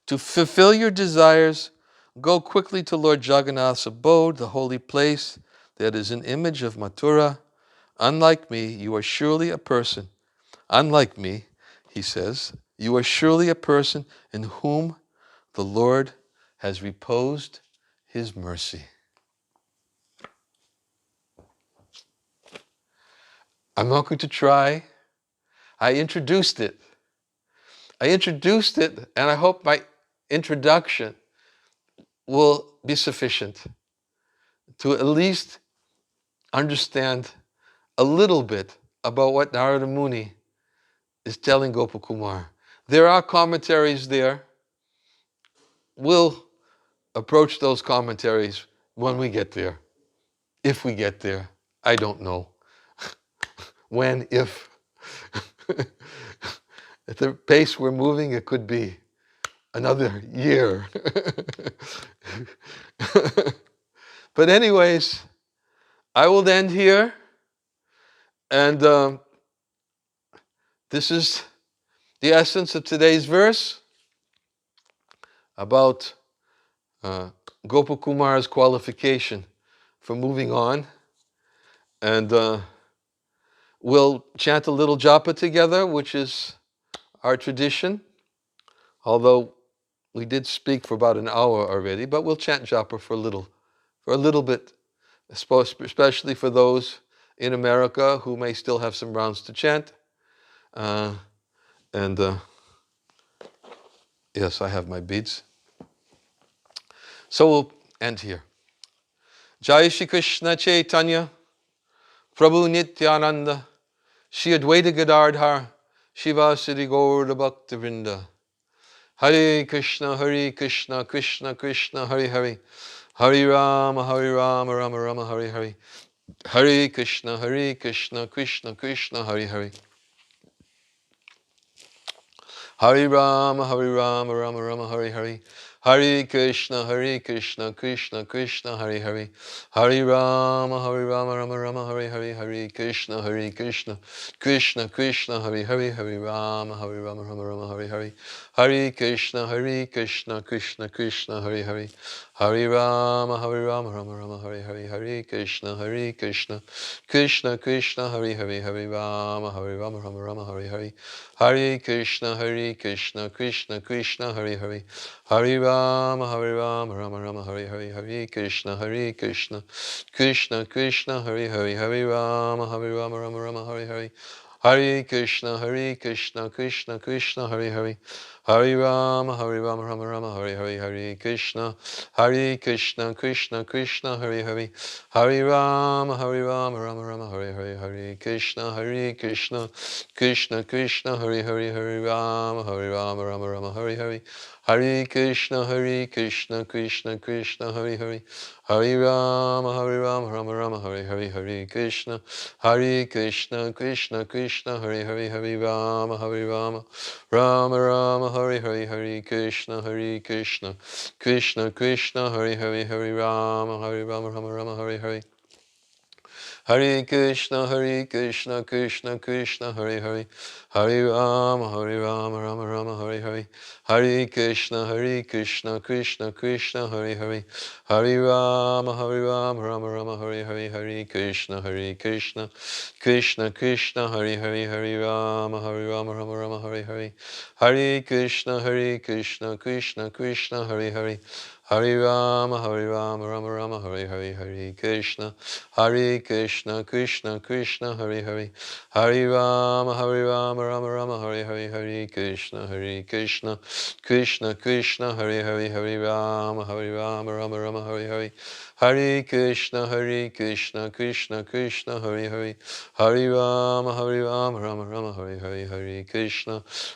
to fulfill your desires, go quickly to Lord Jagannath's abode, the holy place that is an image of Mathura. Unlike me, you are surely a person. Unlike me, he says, you are surely a person in whom the Lord has reposed his mercy. I'm not going to try. I introduced it, and I hope my introduction will be sufficient to at least understand a little bit about what Narada Muni is telling Gopakumar. There are commentaries there. We'll approach those commentaries when we get there. If we get there, I don't know. When, if. At the pace we're moving, it could be another year. But anyways, I will end here. And this is the essence of today's verse about Gopakumar's qualification for moving on. And we'll chant a little japa together, which is our tradition. Although we did speak for about an hour already, but we'll chant japa for a little bit, especially for those in America who may still have some rounds to chant. And yes, I have my beads. So we'll end here. Jai Shri Krishna Chaitanya, Prabhu Nityananda, Shri Advaita Gadadhar, Shiva Siddhi Gaura Bhaktivinoda. Hare Krishna, Krishna Krishna, Hare Hare. Hare Rama, Rama Rama, Hare Hare. Hare Krishna, Krishna Krishna, Hare Hare. Hare Rama, Rama Rama, Hare Hare. Hare Krishna, Krishna Krishna, Hare Hare. Hare Rama, Rama Rama, Hare Hare. Hare Krishna, Krishna Krishna, Hare Hare. Hare Rama, Rama Rama, Hare Hare. Hare Krishna, Krishna Krishna, Hare Hare. Hare Rama, Rama Rama, Hare Hare. Hare Krishna, Krishna Krishna, Hare Hare. Hare Rama, Rama Rama, Hare Hare. Hare Krishna, Krishna Krishna, Hare Hare. Hare Rama, Rama Rama, Hare Hare. Hare Krishna, Krishna Krishna, Hare Hare. Hare Rama, Rama Rama, Hare Hare. Hare Krishna, Krishna Krishna, Hare Hare. Hare Rama, Rama Rama, Hare Hare. Hare Krishna, Krishna Krishna, Hare Hare. Hare Rama, Rama Rama, Hare Hare. Hare Krishna, Krishna Krishna, Hare Hare. Hare Rama, Rama Rama, Hare Hare. Hare Krishna, Krishna Krishna, Hare Hare. Hare Rama, Rama Rama, Hare Hare. Hare Krishna, Krishna Krishna, Hare Hare. Hare Rama, Rama Rama, Hare Hare. Hare Krishna, Krishna Krishna, Hare Hare. Hare Rama, Rama Rama, Hare Hare. Hare Krishna, Krishna Krishna, Hare Hare. Hare Rama, Rama Rama, Hare Hare. Hare Krishna, Krishna Krishna, Hare Hare. Hare Rama, Rama Rama, Hare Hare. Hare Krishna, Krishna Krishna, Hare Hare. Hare Rama, Rama Rama, Hare Hare. Hare Krishna, Krishna Krishna, Hare Hare. Hare Rama, Rama Rama, Hare Hare. Hare Krishna, Krishna Krishna, Hare Hare. Hare Rama, Rama Rama, Hare Hare. Hare Krishna, Krishna Krishna, Hare Hare. Hare Rama, Rama Rama, Hare Hare. Hare Krishna, Krishna Krishna, Hare Hare. Hare Rama, Rama Rama, Hare Hare.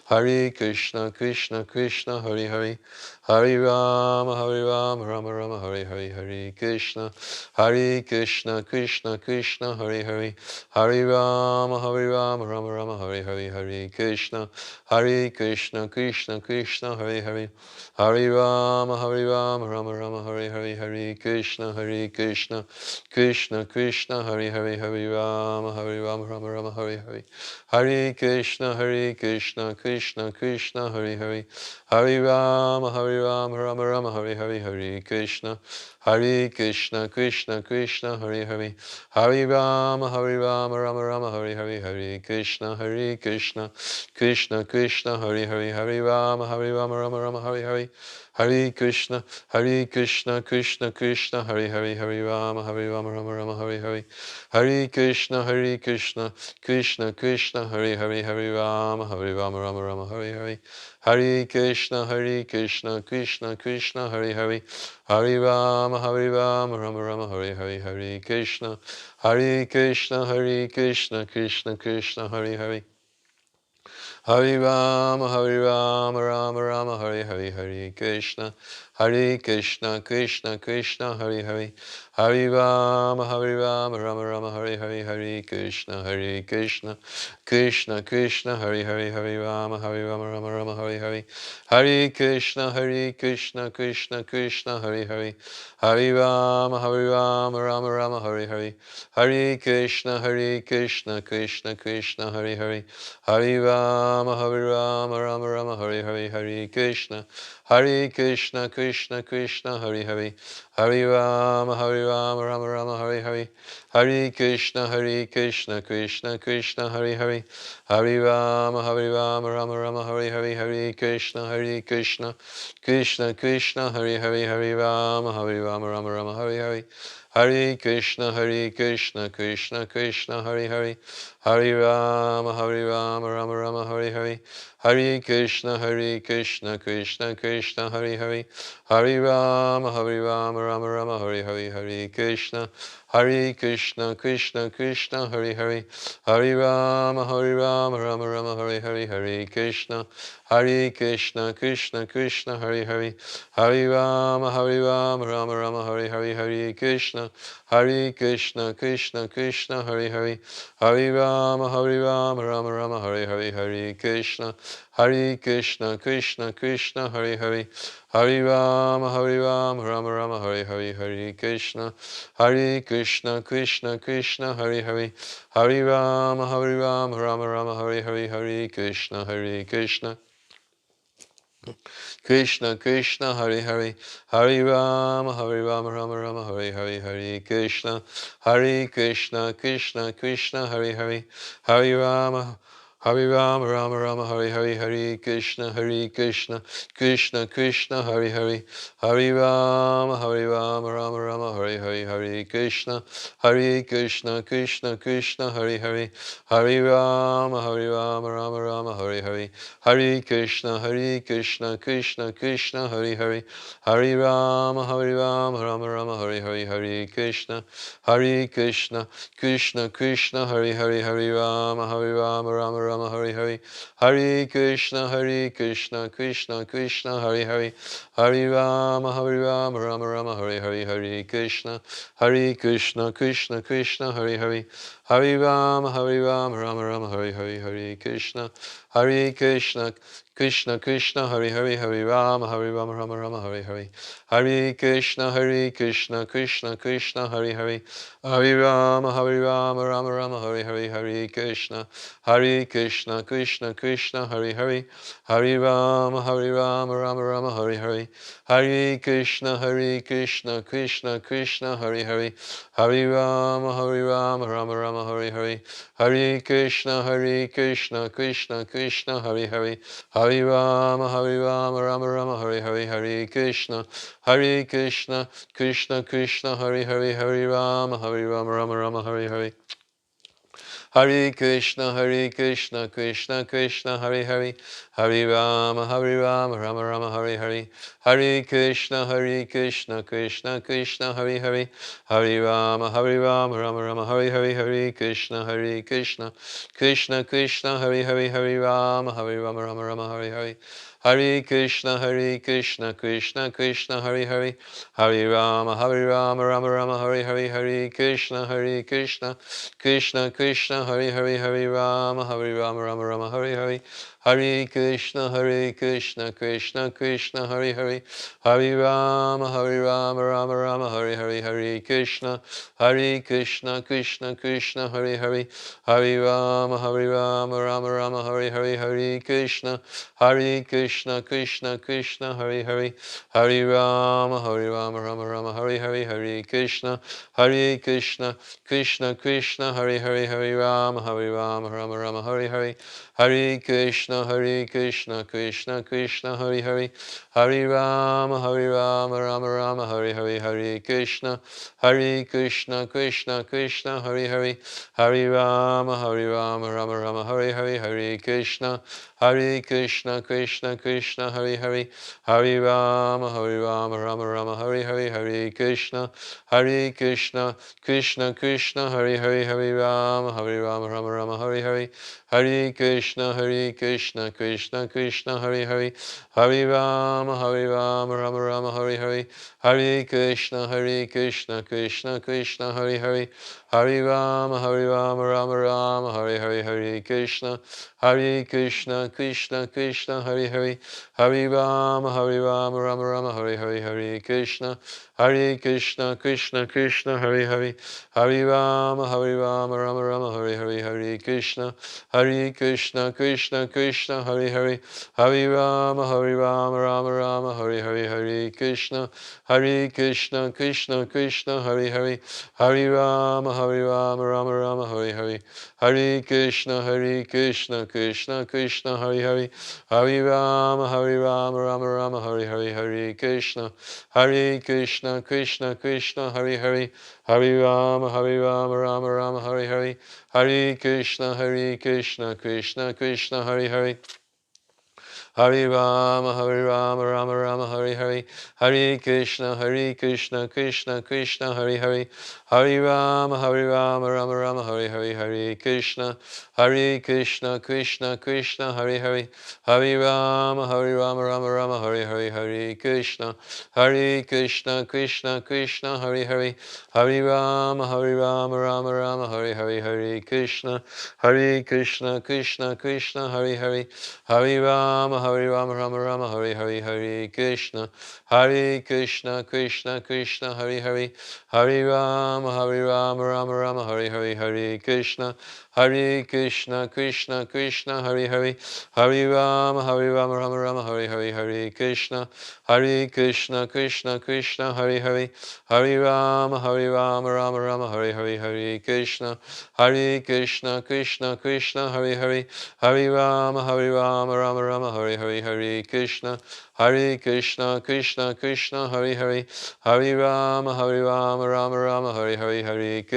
Hare Krishna, Krishna Krishna, Hare Hare. Hare Rama, Rama Rama, Hare Hare. Hare Krishna, Krishna Krishna, Hare Hare. Hare Rama, Rama Rama, Hare Hare. Hare Krishna, Krishna Krishna, Hare Hare. Hare Rama, Rama Rama, Hare Hare. Hare Krishna, Krishna Krishna, Hare Hare. Hare Rama, Rama Rama, Hare Hare. Hare Krishna, Krishna Krishna, Hare Hare. Hare Rama, Rama Rama, Hare Hare. Hare Krishna, Krishna Krishna, Hare Hare. Hare Rama, Rama Rama, Hare Hare. Hare Krishna, Krishna Krishna, Hare Hare. Hare Rama, Rama Rama, Hare Hare. Hare Krishna, Krishna Krishna, Hare Hare. Hare Rama, Rama Rama, Hare Hare. Hare Krishna, Krishna Krishna, Hare Hare. Hare Rama, Rama Rama, Hare Hare. Hare Krishna, Krishna Krishna, Hare Hare. Hare Rama, Rama Rama, Hare Hare. Hare Krishna, Krishna Krishna, Hare Hare. Hare Rama, Rama Rama, Hare Hare. Hare Krishna, Hare Krishna, Krishna Krishna, Hare Hare, Hare Rama, Rama Rama, Hare Hare, Hare Krishna, Krishna Krishna, Hare Hare, Hare Rama, Rama Rama, Hare Hare, Hare Krishna, Krishna Krishna, Hare Hare, Hare Rama, Rama Rama, Hare Hare, Hare Krishna, Krishna Krishna, Hare Hare, Hare Rama, Rama Rama, Hare Hare, Hare Krishna, Krishna Krishna, Hare Hare, Hare Rama, Rama Rama, Hare Hare, Hare Krishna, Krishna Krishna, Hare Hare, Hare Rama, Rama Rama, Hare Hare, Hare Krishna, Krishna Krishna, Hare Hare, Hare Rama, Rama Rama, Hare Hare, Hare Krishna, Krishna Krishna, Hare Hare, Hare Rama, Rama Rama, Hare Hare, Hare Krishna, Krishna Krishna, Hare Hare, Hare Rama, Rama Rama, Hare Hare, Hare Krishna, Krishna Krishna, Hare Hare, Hare Rama, Rama Rama, Hare Hare, Hare Krishna, Krishna Krishna, Hare Hare, Hare Rama, Rama Rama, Hare Hare, Hare Krishna, Krishna Krishna, Hare Hare, Hare Rama, Rama Rama, Hare Hare, Hare Krishna, Krishna Krishna, Hare Hare, Hare Rama, Rama Rama, Hare Hare, Hare Krishna, Krishna Krishna, Hare Hare, Hare Rama, Rama Rama, Hare Hare, Hare Krishna, Krishna Krishna, Hare Hare, Hare Rama, Rama Rama, Hare Hare, Hare Krishna, Krishna Krishna, Hare Hare, Hare Rama, Rama Rama, Hare Hare, Hare Krishna, Krishna Krishna, Hare Hare, Hare Rama, Rama Rama, Hare Hare, Hare Krishna, Krishna Krishna, Hare Hare, Hare Rama, Rama Rama, Hare Hare, Hare Krishna, Krishna Krishna, Hare Hare, Hare Rama, Rama Rama, Hare Hare, Hare Krishna, Krishna Krishna, Hare Hare, Hare Rama, Rama Rama, Hare Hare, Hare Krishna, Krishna Krishna, Hare Hare, Hare Rama, Rama Rama, Hare Hare, Hare Krishna, Krishna Krishna, Hare Hare, Hare Rama, Rama Rama, Hare Hare, Hare Krishna, Krishna Krishna, Hare Hare, Hare Rama, Rama Rama, Hare Hare, Hare Krishna, Krishna Krishna, Hare Hare, Hare Rama, Rama Rama, Hare Hare, Hare Krishna, Krishna Krishna, Hare Hare, Hare Rama, Rama Rama, Hare Hare, Hare Krishna, Krishna Krishna, Hare Hare, Hare Rama, Rama Rama, Hare Hare, Hare Krishna, Krishna Krishna, Hare Hare, Hare Rama, Rama Rama, Hare Hare, Hare Krishna, Krishna Krishna, Hare Hare, Hare Rama, Rama Rama, Hare Hare, Hare Krishna, Krishna Krishna, Hare Hare, Hare Rama, Rama Rama, Hare Hare, Hare Krishna, Krishna Krishna, Hare Hare, Hare Rama, Rama Rama, Hare Hare, Hare Krishna, Krishna Krishna, Hare Hare, Hare Rama, Rama Rama, Hare Hare, Hare Krishna, Krishna Krishna, Hare Hare, Hare Rama, Rama Rama, Hare Hare, Hare Krishna, Krishna, Hare Hare, Hare Rama, Rama Rama, Hare Hare, Hare Krishna, Krishna Krishna, Hare Hare, Hare Rama, Rama Rama, Hare Hare, Hare Krishna, Krishna Krishna, Hare Hare, Hare Rama, Rama Rama, Hare Hare, Hare Krishna, Krishna, Hare Hare, Hare Rama, Rama, Hare Hare, Hare Krishna, Krishna, Hare Hare, Hare Rama, Rama Rama, Hare Hare, Hare Krishna, Krishna, Hare Hare, Hare Rama, Rama Rama, Hare Hare, Hare Krishna, Krishna, Hare Hare, Hare Rama, Rama Rama, Hare Hare, Hare Krishna, Krishna, Hare Hare, Hare Rama, Rama Rama, Hare Hare, Hare Krishna, Krishna Krishna, Hare Hare, Hare Rama, Hare Rama, Rama Rama, Hare Hare, Hare Krishna, Krishna Krishna, Hare Hare, Hare Rama, Rama Rama, Hare Hare, Hare Krishna, Krishna Krishna, Hare Hare, Hare Rama, Rama Rama, Hare Hare, Hare Krishna, Krishna Krishna, Hare Hare, Hare Rama, Rama Rama, Hare Hare, Hare Krishna, Krishna Krishna, Hare Hare, Hare Rama, Rama Rama, Hare Hare, Hare Krishna, Krishna Krishna, Hare Hare, Hare Rama, Rama Rama, Hare Hare, Hare Krishna, Krishna Krishna, Hare Hare, Hare Rama, Rama Rama, Hare Hare, Hare Krishna, Krishna Krishna, Hare Hare, Hare Rama, Rama Rama, Hare Hare, Hare Krishna, Krishna Krishna, Hare Hare, Hare Rama, Rama Rama, Hare Hare, Hare Krishna, Krishna Krishna, Hare Hare, Hare Rama, Rama Rama, Hare Hare, Hare Krishna, Krishna Krishna, Hare Hare, Hare Rama, Rama Rama, Hare Hare, Hare Krishna, Krishna Krishna, Hare Hare, Hare Rama, Rama Rama, Hare Hare, Hare Krishna, Krishna Krishna, Hare Hare, Hare Rama, Rama Rama, Hare Hare, Hare Krishna, Krishna Krishna, Hare Hare, Hare Rama, Rama Rama, Hare Hare, Hare Krishna, Krishna Krishna, Hare Hare, Hare Rama, Rama Rama, Hare Hare, Hare Krishna, Krishna Krishna, Hare Hare, Hare Rama, Rama Rama, Hare Hare, Hare Krishna, Krishna Krishna, Hare Hare, Hare Rama, Rama Rama, Hare Hare, Hare Krishna, Krishna Krishna, Hare Hare, Hare Rama, Rama Rama, Hare Hare, Hare Krishna,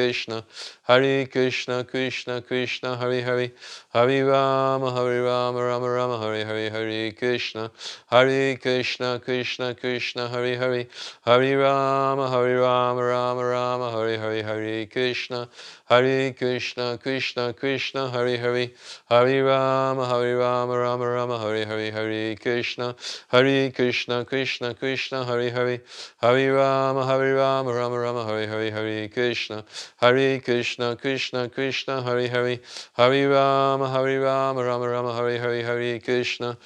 Krishna Krishna, Hare Hare, Hare Rama, Rama Rama, Hare Hare, Hare Krishna, Krishna Krishna, Hare Hare, Hare Rama, Rama Rama, Hare Hare, Hare Krishna, Krishna Krishna, Hare Hare, Hare Rama, Rama Rama, Hare Hare, Hare Krishna, Krishna Krishna, Hare Hare, Hare Rama, Rama Rama, Hare Hare, Hare Krishna, Krishna Krishna, Hare Hare, Hare Rama, Rama Rama, Hare Hare, Hare Krishna, Krishna Krishna, Hare Hare, Hare Rama, Rama Rama, Hare Hare, Hare Krishna,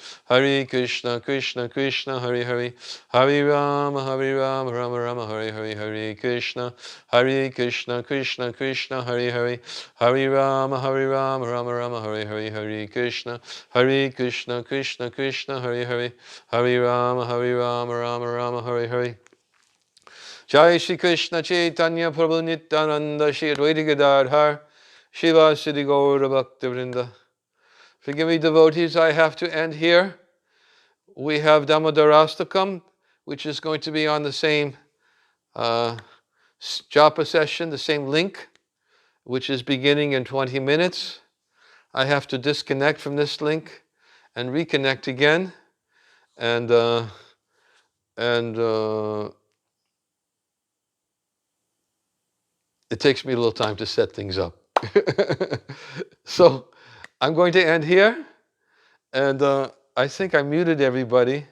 Krishna Krishna, Hare Hare, Hare Rama, Rama Rama, Hare Hare, Hare Krishna, Krishna Krishna, Hare Hare, Hare Rama, Rama Rama, Hare Hare, Hare Krishna, Krishna Krishna, Hare Hare, Hare Rama, Rama Rama, Hare Hare. Jai Shri Krishna Chaitanya Prabhu Nityananda Shri Advaita Gadadhar Shiva Siddhi Gaura Bhakta Vrinda. Forgive me, devotees, I have to end here. We have Damodarastakam, which is going to be on the same Japa session, the same link, which is beginning in 20 minutes. I have to disconnect from this link and reconnect again. And it takes me a little time to set things up. So I'm going to end here. And I think I muted everybody.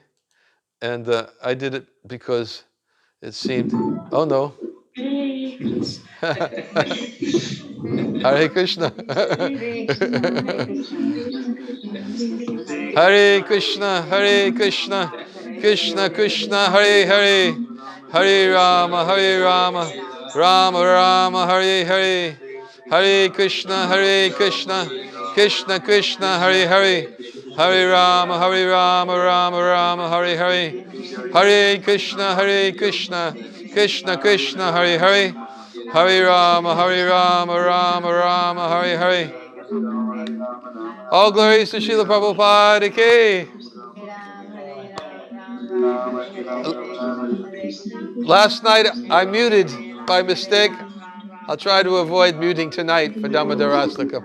And I did it because it seemed, oh no. Hare Krishna. Hare Krishna, Hare Krishna, Krishna Krishna, Hare Hare, Hare Rama, Rama Rama, Hare Hare, Hare Krishna, Krishna Krishna, Hare Hare, Hare Rama, Rama Rama, Hare Hare, Hare Krishna, Krishna Krishna, Hare Hare, Hare Rama, Rama Rama, Hare Hare. All glories to Srila Prabhupada ki. Last night I muted by mistake. I'll try to avoid muting tonight for Damodarastakam.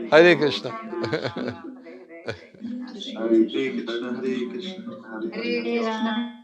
Hare Krishna. Hare Krishna, Hare Krishna, Hare Krishna.